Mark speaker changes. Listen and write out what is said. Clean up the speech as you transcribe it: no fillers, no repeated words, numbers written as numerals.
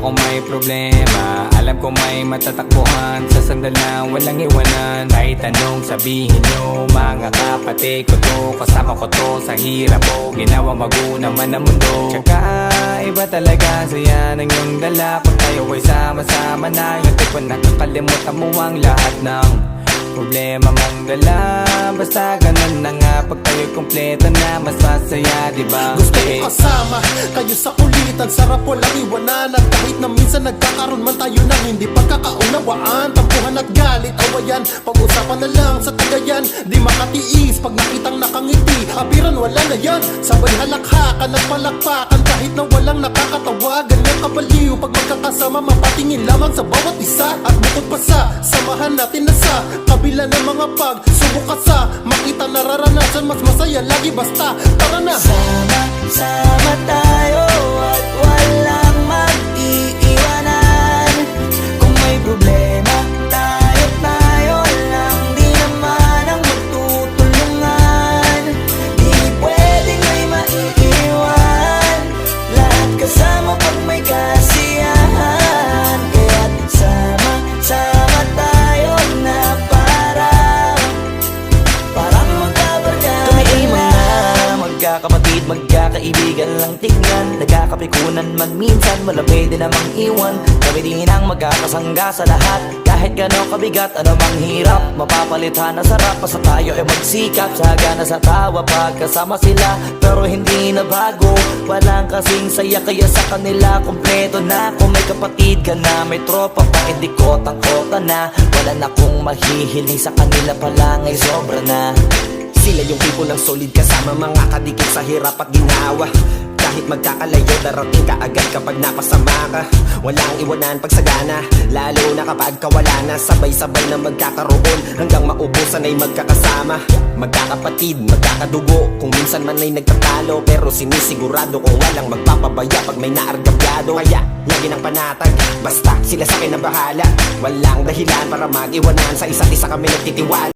Speaker 1: kung may problema, alam ko may matatakbuhan sa sandal na walang iwanan. Kahit anong sabihin nyo, mga kapatid ko to, kasama ko to sa hirap ko, ginawa bago naman ang mundo. Tsaka iba talaga saya ng iyong dala, kung tayo ay sama-sama na. Yung tipo nakakalimutan mo ang lahat ng problema mang dala. Basta ganun na nga, pag tayo'y kompleto na, mas masaya, diba?
Speaker 2: Gusto ko kasama kayo sa kulitan, sarap walang iwanan. At kahit na minsan nagkakaroon man tayo ng hindi pagkakaunawaan, tampuhan at galit, awayan, pag-usapan na lang sa tagayan. Di makatiis pag nakitang nakangiti, abiran wala na yan. Sabay halakhakan at palakpakan kahit na walang nakakatawa. Ganyan kabaliw pag magkakasama, mapatingin lamang sa bawat isa. At bukod pa sa samahan natin na sa kabila ng mga pagsubok at sa makita nararanasan, mas masaya lagi basta tara na.
Speaker 3: Sama tayo at walang mag-iiwanan. Kung may problema, tayo lang, di naman ang magtutulungan. Di pwedeng may maiiwan, lahat kasama pag may kasiyahan. Kaya't sama tayo na parang magkabarkada. Tumiiman na, magkakapatid, magkakaibigan lang tignan. Nagkakapikunan man minsan, wala pwede namang iwan. Kami din ang magkakasangga sa lahat. Kahit gano'ng kabigat, ano mang hirap, mapapalitan na sarap. Basta tayo ay magsikap, sagana sa tawa pagkasama sila. Pero hindi na bago, walang kasing saya. Kaya sa kanila kompleto na. Kung may kapatid ka na, may tropa pa, hindi kotang-kota na. Wala na kong mahihiling sa kanila pa lang ay sobra na.
Speaker 4: Sila yung people ng solid kasama, mga kadikit sa hirap at ginawa. Kahit magkakalayo, darating ka agad kapag napasama ka. Walang iwanan pag sagana, lalo na kapag kawala na. Sabay-sabay na magkakaroon hanggang maubusan ay magkakasama. Magkakapatid, magkakadugo, kung minsan man ay nagtatalo, pero sinisigurado kung walang magpapabaya pag may naargabyado. Kaya lagi ng panatag, basta sila sa akin na bahala. Walang dahilan para mag-iwanan, sa isa't isa kami nagtitiwala.